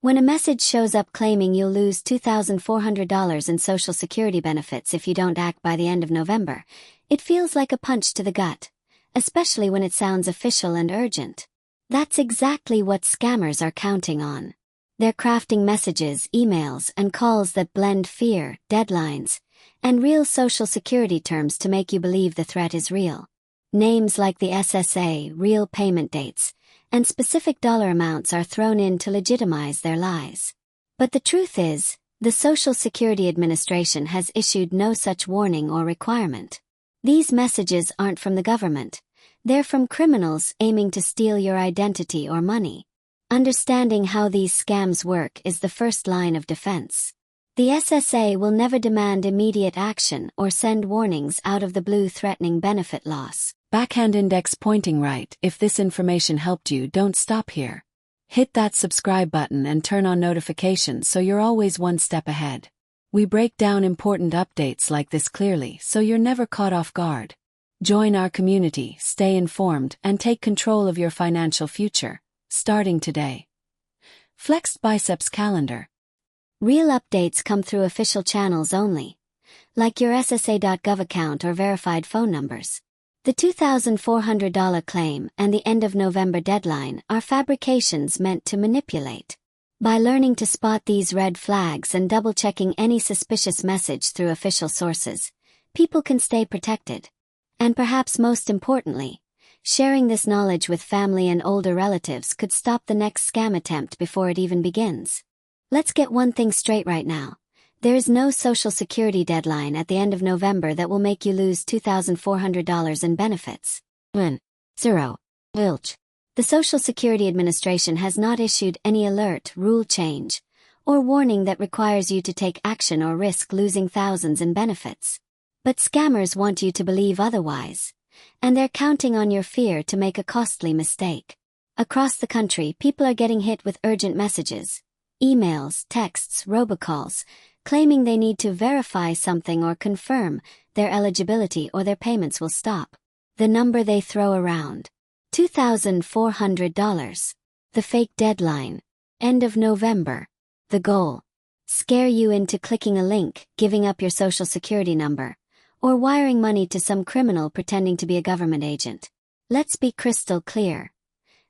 When a message shows up claiming you'll lose $2,400 in Social Security benefits if you don't act by the end of November, it feels like a punch to the gut, especially when it sounds official and urgent. That's exactly what scammers are counting on. They're crafting messages, emails, and calls that blend fear, deadlines, and real Social Security terms to make you believe the threat is real. Names like the SSA, real payment dates, and specific dollar amounts are thrown in to legitimize their lies. But the truth is, the Social Security Administration has issued no such warning or requirement. These messages aren't from the government. They're from criminals aiming to steal your identity or money. Understanding how these scams work is the first line of defense. The SSA will never demand immediate action or send warnings out of the blue threatening benefit loss. Backhand index pointing right. If this information helped you, don't stop here. Hit that subscribe button and turn on notifications so you're always one step ahead. We break down important updates like this clearly so you're never caught off guard. Join our community, stay informed, and take control of your financial future, starting today. Flexed Biceps Calendar. Real updates come through official channels only, like your SSA.gov account or verified phone numbers. The $2,400 claim and the end of November deadline are fabrications meant to manipulate. By learning to spot these red flags and double-checking any suspicious message through official sources, people can stay protected. And perhaps most importantly, sharing this knowledge with family and older relatives could stop the next scam attempt before it even begins. Let's get one thing straight right now. There is no Social Security deadline at the end of November that will make you lose $2,400 in benefits. 0. Zilch. The Social Security Administration has not issued any alert, rule change, or warning that requires you to take action or risk losing thousands in benefits. But scammers want you to believe otherwise, and they're counting on your fear to make a costly mistake. Across the country, people are getting hit with urgent messages, emails, texts, robocalls, claiming they need to verify something or confirm their eligibility or their payments will stop. The number they throw around: $2,400. The fake deadline: end of November. The goal: scare you into clicking a link, giving up your Social Security number, or wiring money to some criminal pretending to be a government agent. Let's be crystal clear.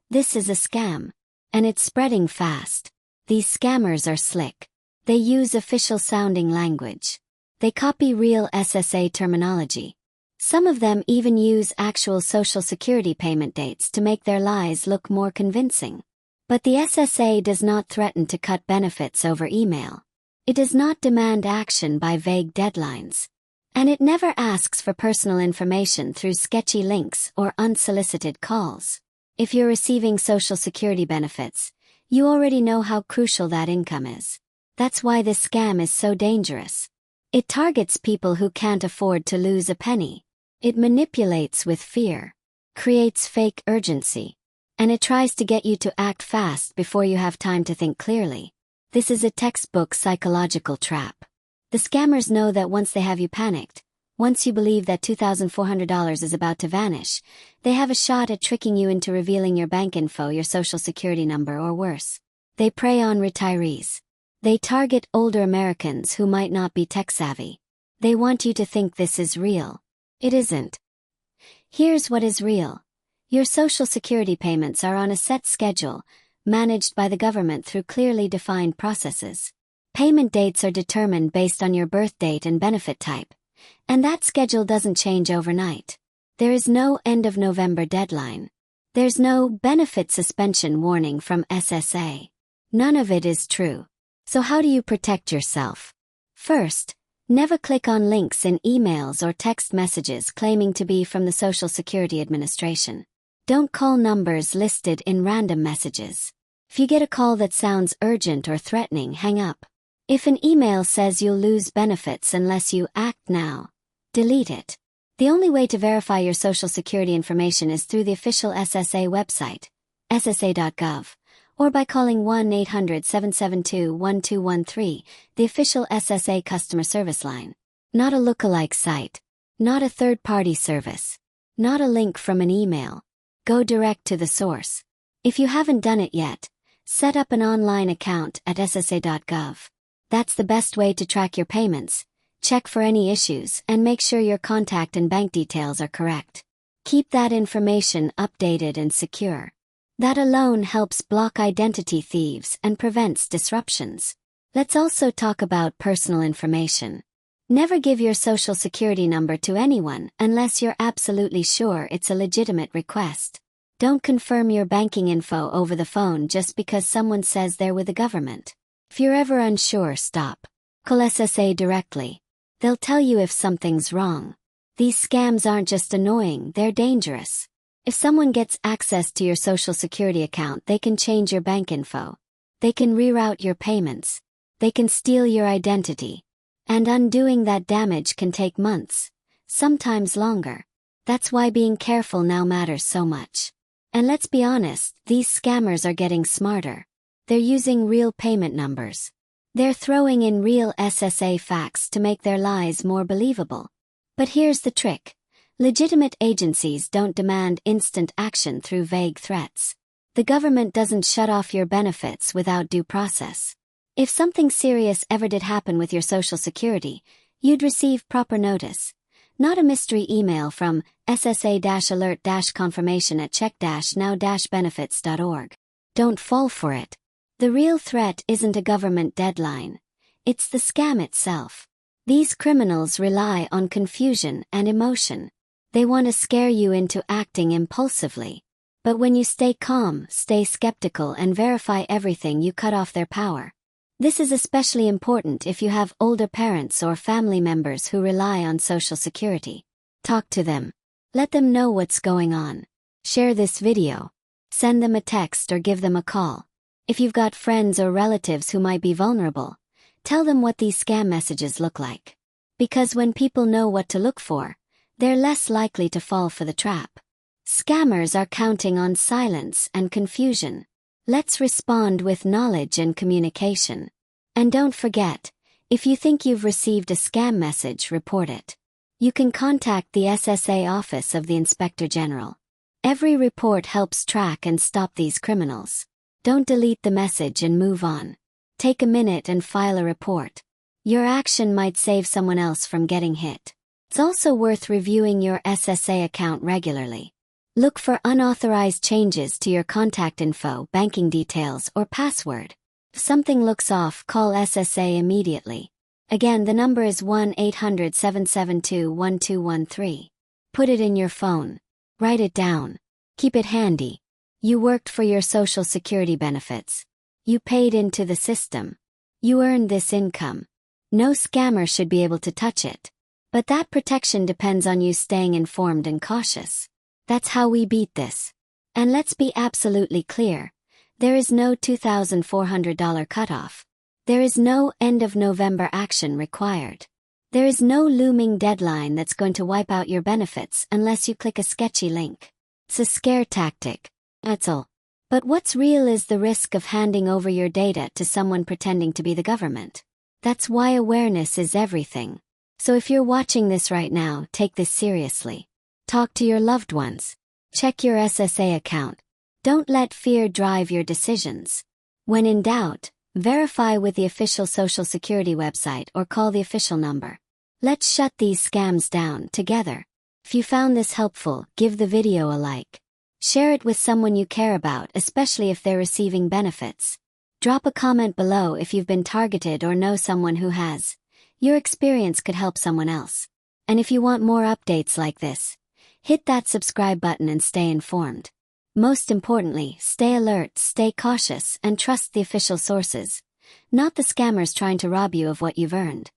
This is a scam, and it's spreading fast. These scammers are slick. They use official-sounding language. They copy real SSA terminology. Some of them even use actual Social Security payment dates to make their lies look more convincing. But the SSA does not threaten to cut benefits over email. It does not demand action by vague deadlines. And it never asks for personal information through sketchy links or unsolicited calls. If you're receiving Social Security benefits, you already know how crucial that income is. That's why this scam is so dangerous. It targets people who can't afford to lose a penny. It manipulates with fear, creates fake urgency, and it tries to get you to act fast before you have time to think clearly. This is a textbook psychological trap. The scammers know that once they have you panicked, once you believe that $2,400 is about to vanish, they have a shot at tricking you into revealing your bank info, your Social Security number, or worse. They prey on retirees. They target older Americans who might not be tech-savvy. They want you to think this is real. It isn't. Here's what is real. Your Social Security payments are on a set schedule, managed by the government through clearly defined processes. Payment dates are determined based on your birth date and benefit type, and that schedule doesn't change overnight. There is no end of November deadline. There's no benefit suspension warning from SSA. None of it is true. So how do you protect yourself? First, never click on links in emails or text messages claiming to be from the Social Security Administration. Don't call numbers listed in random messages. If you get a call that sounds urgent or threatening, hang up. If an email says you'll lose benefits unless you act now, delete it. The only way to verify your Social Security information is through the official SSA website, ssa.gov. or by calling 1-800-772-1213, the official SSA customer service line. Not a lookalike site. Not a third-party service. Not a link from an email. Go direct to the source. If you haven't done it yet, Set up an online account at ssa.gov. That's the best way to track your payments, check for any issues, and make sure your contact and bank details are correct. Keep that information updated and secure. That alone helps block identity thieves and prevents disruptions. Let's also talk about personal information. Never give your social security number to anyone unless you're absolutely sure it's a legitimate request. Don't confirm your banking info over the phone just because someone says they're with the government. If you're ever unsure, stop. Call SSA directly. They'll tell you if something's wrong. These scams aren't just annoying, they're dangerous. If someone gets access to your social security account, they can change your bank info. They can reroute your payments. They can steal your identity. And undoing that damage can take months, sometimes longer. That's why being careful now matters so much. And let's be honest, these scammers are getting smarter. They're using real payment numbers. They're throwing in real SSA facts to make their lies more believable. But here's the trick. Legitimate agencies don't demand instant action through vague threats. The government doesn't shut off your benefits without due process. If something serious ever did happen with your Social Security, you'd receive proper notice. Not a mystery email from ssa-alert-confirmation@check-now-benefits.org. Don't fall for it. The real threat isn't a government deadline. It's the scam itself. These criminals rely on confusion and emotion. They want to scare you into acting impulsively. But when you stay calm, stay skeptical, and verify everything, you cut off their power. This is especially important if you have older parents or family members who rely on Social Security. Talk to them. Let them know what's going on. Share this video. Send them a text or give them a call. If you've got friends or relatives who might be vulnerable, tell them what these scam messages look like. Because when people know what to look for, they're less likely to fall for the trap. Scammers are counting on silence and confusion. Let's respond with knowledge and communication. And don't forget, if you think you've received a scam message, report it. You can contact the SSA Office of the Inspector General. Every report helps track and stop these criminals. Don't delete the message and move on. Take a minute and file a report. Your action might save someone else from getting hit. It's also worth reviewing your SSA account regularly. Look for unauthorized changes to your contact info, banking details, or password. If something looks off, call SSA immediately. Again, the number is 1-800-772-1213. Put it in your phone. Write it down. Keep it handy. You worked for your Social Security benefits. You paid into the system. You earned this income. No scammer should be able to touch it. But that protection depends on you staying informed and cautious. That's how we beat this. And let's be absolutely clear. There is no $2,400 cutoff. There is no end of November action required. There is no looming deadline that's going to wipe out your benefits unless you click a sketchy link. It's a scare tactic. That's all. But what's real is the risk of handing over your data to someone pretending to be the government. That's why awareness is everything. So if you're watching this right now, take this seriously. Talk to your loved ones. Check your SSA account. Don't let fear drive your decisions. When in doubt, verify with the official Social Security website or call the official number. Let's shut these scams down together. If you found this helpful, give the video a like. Share it with someone you care about, especially if they're receiving benefits. Drop a comment below if you've been targeted or know someone who has. Your experience could help someone else. And if you want more updates like this, hit that subscribe button and stay informed. Most importantly, stay alert, stay cautious, and trust the official sources, not the scammers trying to rob you of what you've earned.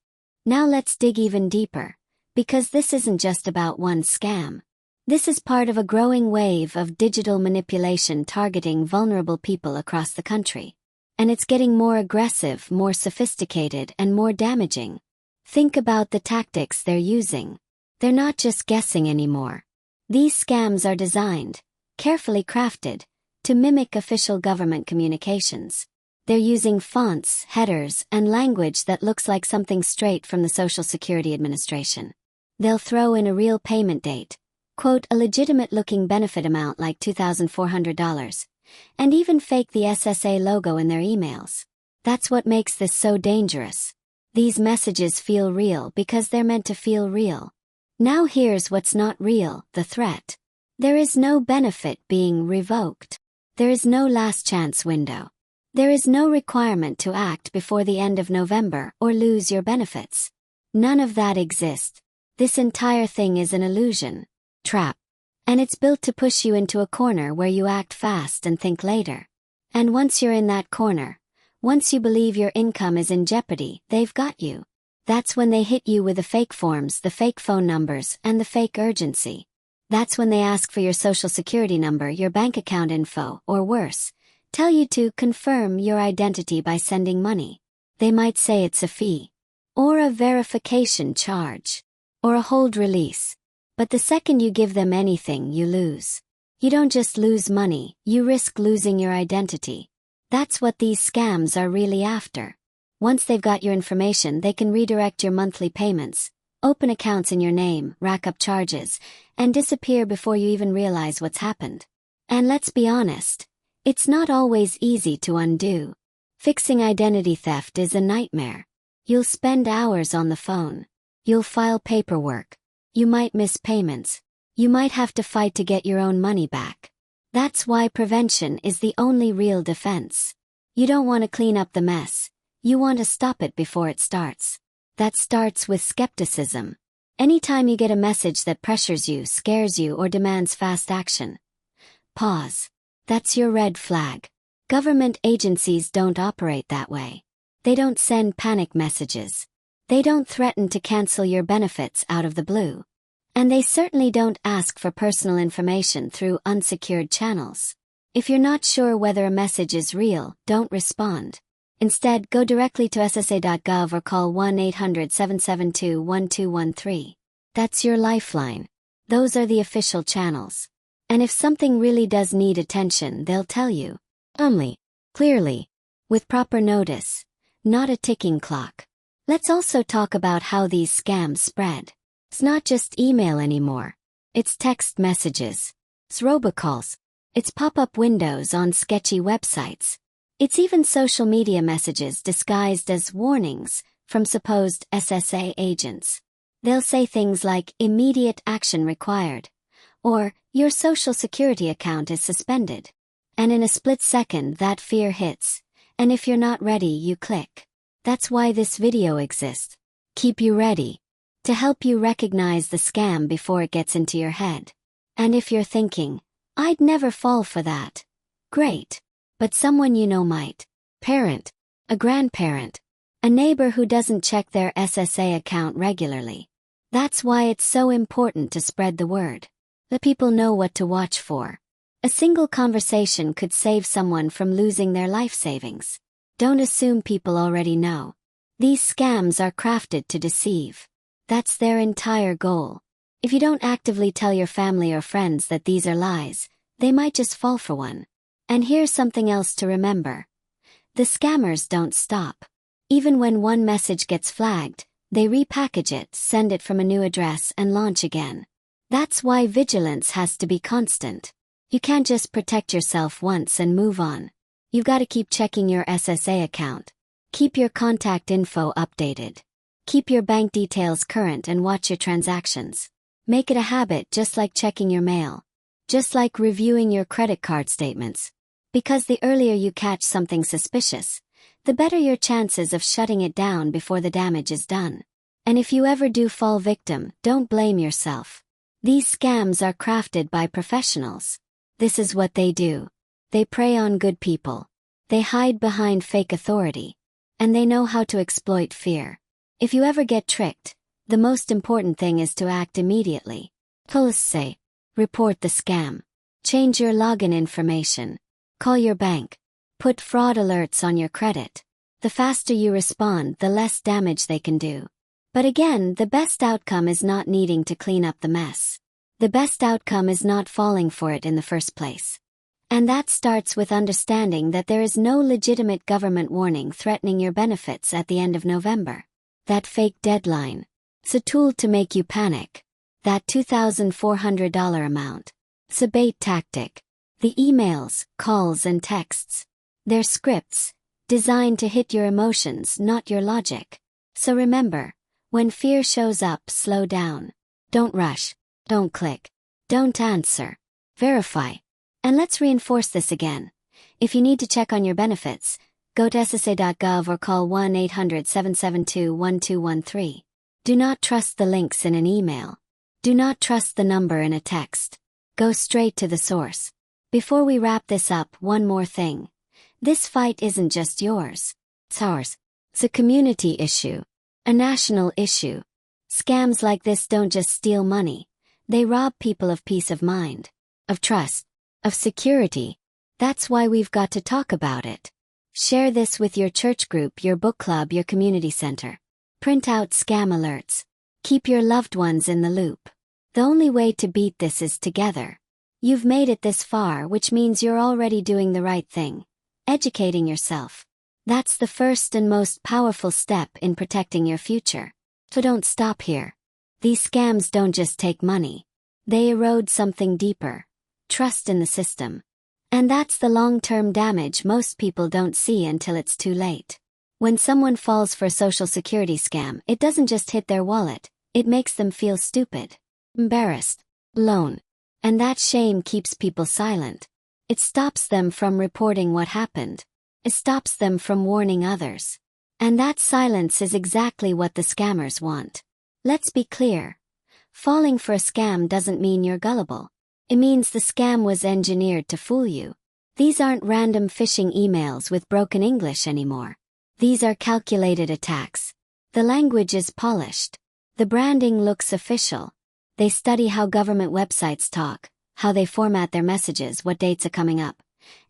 Now let's dig even deeper, because this isn't just about one scam. This is part of a growing wave of digital manipulation targeting vulnerable people across the country. And it's getting more aggressive, more sophisticated, and more damaging. Think about the tactics they're using. They're not just guessing anymore. These scams are designed, carefully crafted, to mimic official government communications. They're using fonts, headers, and language that looks like something straight from the Social Security Administration. They'll throw in a real payment date, quote a legitimate-looking benefit amount like $2,400, and even fake the SSA logo in their emails. That's what makes this so dangerous. These messages feel real because they're meant to feel real. Now here's what's not real, the threat. There is no benefit being revoked. There is no last chance window. There is no requirement to act before the end of November or lose your benefits. None of that exists. This entire thing is an illusion, trap. And it's built to push you into a corner where you act fast and think later. And once you're in that corner, once you believe your income is in jeopardy, they've got you. That's when they hit you with the fake forms, the fake phone numbers, and the fake urgency. That's when they ask for your social security number, your bank account info, or worse, tell you to confirm your identity by sending money. They might say it's a fee, or a verification charge, or a hold release. But the second you give them anything, you lose. You don't just lose money, you risk losing your identity. That's what these scams are really after. Once they've got your information, they can redirect your monthly payments, open accounts in your name, rack up charges, and disappear before you even realize what's happened. And let's be honest, it's not always easy to undo. Fixing identity theft is a nightmare. You'll spend hours on the phone. You'll file paperwork. You might miss payments. You might have to fight to get your own money back. That's why prevention is the only real defense. You don't want to clean up the mess. You want to stop it before it starts. That starts with skepticism. Anytime you get a message that pressures you, scares you, or demands fast action, pause. That's your red flag. Government agencies don't operate that way. They don't send panic messages. They don't threaten to cancel your benefits out of the blue. And they certainly don't ask for personal information through unsecured channels. If you're not sure whether a message is real, don't respond. Instead, go directly to ssa.gov or call 1-800-772-1213. That's your lifeline. Those are the official channels. And if something really does need attention, they'll tell you. Only, clearly, with proper notice, not a ticking clock. Let's also talk about how these scams spread. It's not just email anymore. It's text messages. It's robocalls. It's pop-up windows on sketchy websites. It's even social media messages disguised as warnings from supposed SSA agents. They'll say things like immediate action required, or your social security account is suspended. And in a split second that fear hits, and if you're not ready, you click. That's why this video exists. Keep you ready. To help you recognize the scam before it gets into your head. And if you're thinking, I'd never fall for that. Great. But someone you know might. Parent. A grandparent. A neighbor who doesn't check their SSA account regularly. That's why it's so important to spread the word. Let people know what to watch for. A single conversation could save someone from losing their life savings. Don't assume people already know. These scams are crafted to deceive. That's their entire goal. If you don't actively tell your family or friends that these are lies, they might just fall for one. And here's something else to remember. The scammers don't stop. Even when one message gets flagged, they repackage it, send it from a new address, and launch again. That's why vigilance has to be constant. You can't just protect yourself once and move on. You've got to keep checking your SSA account. Keep your contact info updated. Keep your bank details current and watch your transactions. Make it a habit, just like checking your mail. Just like reviewing your credit card statements. Because the earlier you catch something suspicious, the better your chances of shutting it down before the damage is done. And if you ever do fall victim, don't blame yourself. These scams are crafted by professionals. This is what they do. They prey on good people. They hide behind fake authority. And they know how to exploit fear. If you ever get tricked, the most important thing is to act immediately. Police say, report the scam. Change your login information. Call your bank. Put fraud alerts on your credit. The faster you respond, the less damage they can do. But again, the best outcome is not needing to clean up the mess. The best outcome is not falling for it in the first place. And that starts with understanding that there is no legitimate government warning threatening your benefits at the end of November. That fake deadline. It's a tool to make you panic. That $2,400 amount. It's a bait tactic. The emails, calls, and texts. They're scripts, designed to hit your emotions, not your logic. So remember, when fear shows up, slow down. Don't rush. Don't click. Don't answer. Verify. And let's reinforce this again. If you need to check on your benefits, go to ssa.gov or call 1-800-772-1213. Do not trust the links in an email. Do not trust the number in a text. Go straight to the source. Before we wrap this up, one more thing. This fight isn't just yours. It's ours. It's a community issue. A national issue. Scams like this don't just steal money. They rob people of peace of mind, of trust, of security. That's why we've got to talk about it. Share this with your church group, your book club, your community center. Print out scam alerts. Keep your loved ones in the loop. The only way to beat this is together. You've made it this far, which means you're already doing the right thing. Educating yourself. That's the first and most powerful step in protecting your future. So don't stop here. These scams don't just take money. They erode something deeper. Trust in the system. And that's the long-term damage most people don't see until it's too late. When someone falls for a social security scam, it doesn't just hit their wallet, it makes them feel stupid, embarrassed, alone. And that shame keeps people silent. It stops them from reporting what happened. It stops them from warning others. And that silence is exactly what the scammers want. Let's be clear. Falling for a scam doesn't mean you're gullible. It means the scam was engineered to fool you. These aren't random phishing emails with broken English anymore. These are calculated attacks. The language is polished. The branding looks official. They study how government websites talk, how they format their messages, what dates are coming up.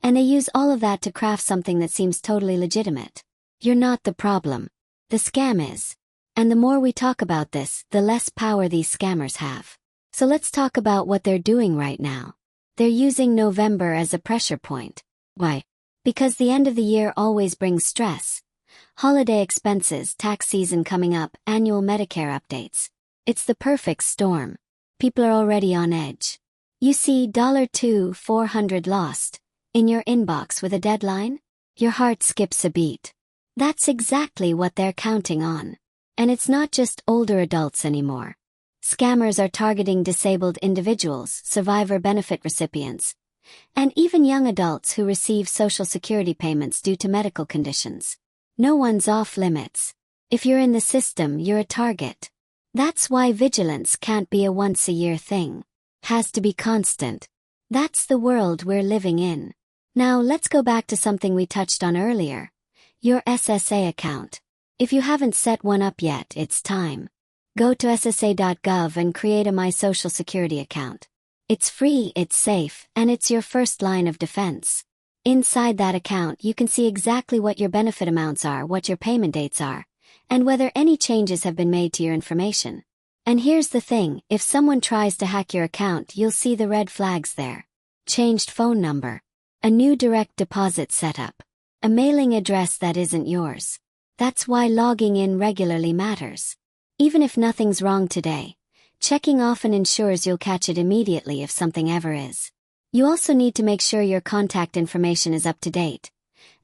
And they use all of that to craft something that seems totally legitimate. You're not the problem. The scam is. And the more we talk about this, the less power these scammers have. So let's talk about what they're doing right now. They're using November as a pressure point. Why? Because the end of the year always brings stress. Holiday expenses, tax season coming up, annual Medicare updates. It's the perfect storm. People are already on edge. You see $2,400 lost in your inbox with a deadline? Your heart skips a beat. That's exactly what they're counting on. And it's not just older adults anymore. Scammers are targeting disabled individuals, survivor benefit recipients, and even young adults who receive Social Security payments due to medical conditions. No one's off limits. If you're in the system, you're a target. That's why vigilance can't be a once-a-year thing. Has to be constant. That's the world we're living in. Now let's go back to something we touched on earlier. Your SSA account. If you haven't set one up yet, it's time. Go to ssa.gov and create a My Social Security account. It's free, it's safe, and it's your first line of defense. Inside that account, you can see exactly what your benefit amounts are, what your payment dates are, and whether any changes have been made to your information. And here's the thing, if someone tries to hack your account, you'll see the red flags there. Changed phone number. A new direct deposit setup. A mailing address that isn't yours. That's why logging in regularly matters. Even if nothing's wrong today, checking often ensures you'll catch it immediately if something ever is. You also need to make sure your contact information is up to date,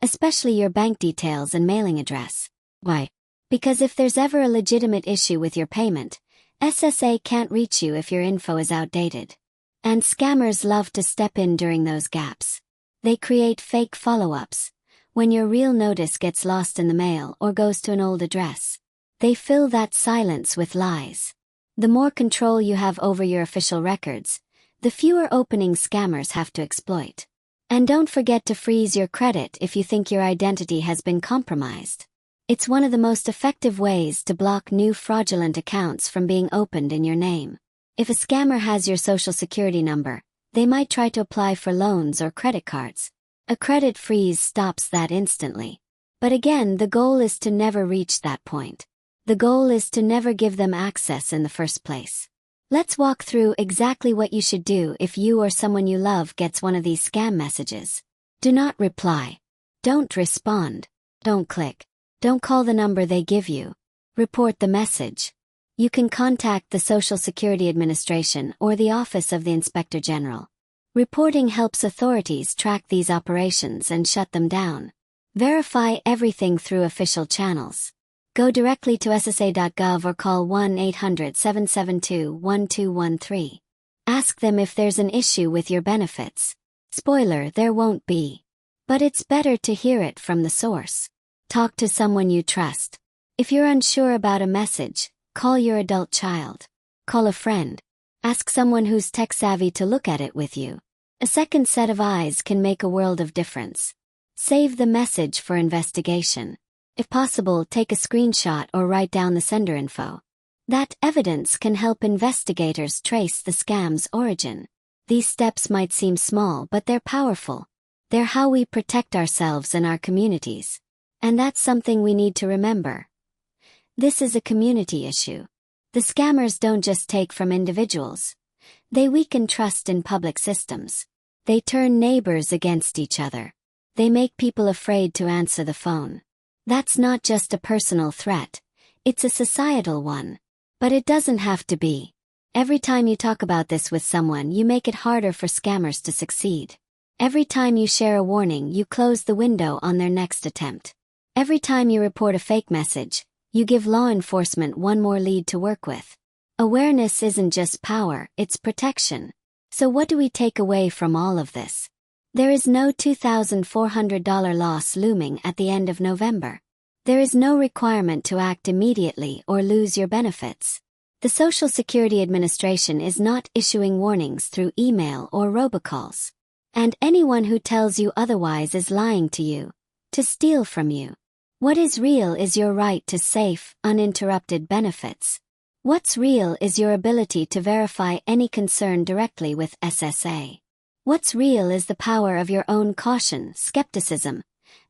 especially your bank details and mailing address. Why? Because if there's ever a legitimate issue with your payment, SSA can't reach you if your info is outdated. And scammers love to step in during those gaps. They create fake follow-ups. When your real notice gets lost in the mail or goes to an old address, they fill that silence with lies. The more control you have over your official records, the fewer openings scammers have to exploit. And don't forget to freeze your credit if you think your identity has been compromised. It's one of the most effective ways to block new fraudulent accounts from being opened in your name. If a scammer has your Social Security number, they might try to apply for loans or credit cards. A credit freeze stops that instantly. But again, the goal is to never reach that point. The goal is to never give them access in the first place. Let's walk through exactly what you should do if you or someone you love gets one of these scam messages. Do not reply. Don't respond. Don't click. Don't call the number they give you. Report the message. You can contact the Social Security Administration or the Office of the Inspector General. Reporting helps authorities track these operations and shut them down. Verify everything through official channels. Go directly to ssa.gov or call 1-800-772-1213. Ask them if there's an issue with your benefits. Spoiler, there won't be. But it's better to hear it from the source. Talk to someone you trust. If you're unsure about a message, call your adult child. Call a friend. Ask someone who's tech-savvy to look at it with you. A second set of eyes can make a world of difference. Save the message for investigation. If possible, take a screenshot or write down the sender info. That evidence can help investigators trace the scam's origin. These steps might seem small, but they're powerful. They're how we protect ourselves and our communities. And that's something we need to remember. This is a community issue. The scammers don't just take from individuals. They weaken trust in public systems. They turn neighbors against each other. They make people afraid to answer the phone. That's not just a personal threat. It's a societal one. But it doesn't have to be. Every time you talk about this with someone, you make it harder for scammers to succeed. Every time you share a warning, you close the window on their next attempt. Every time you report a fake message, you give law enforcement one more lead to work with. Awareness isn't just power, it's protection. So what do we take away from all of this? There is no $2,400 loss looming at the end of November. There is no requirement to act immediately or lose your benefits. The Social Security Administration is not issuing warnings through email or robocalls. And anyone who tells you otherwise is lying to you, to steal from you. What is real is your right to safe, uninterrupted benefits. What's real is your ability to verify any concern directly with SSA. What's real is the power of your own caution, skepticism,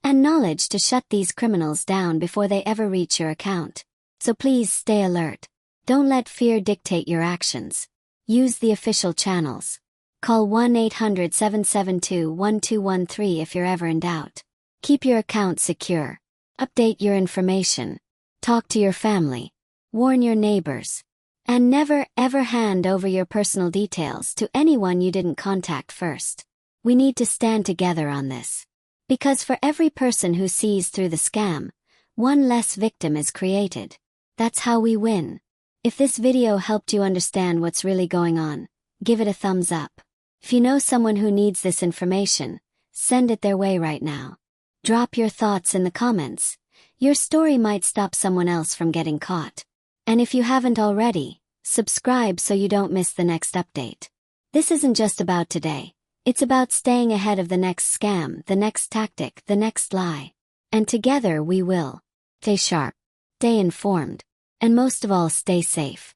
and knowledge to shut these criminals down before they ever reach your account. So please stay alert. Don't let fear dictate your actions. Use the official channels. Call 1-800-772-1213 if you're ever in doubt. Keep your account secure. Update your information. Talk to your family. Warn your neighbors. And never ever hand over your personal details to anyone you didn't contact first. We need to stand together on this. Because for every person who sees through the scam, one less victim is created. That's how we win. If this video helped you understand what's really going on, give it a thumbs up. If you know someone who needs this information, send it their way right now. Drop your thoughts in the comments. Your story might stop someone else from getting caught. And if you haven't already, subscribe so you don't miss the next update. This isn't just about today. It's about staying ahead of the next scam, the next tactic, the next lie. And together we will. Stay sharp, stay informed, and most of all stay safe.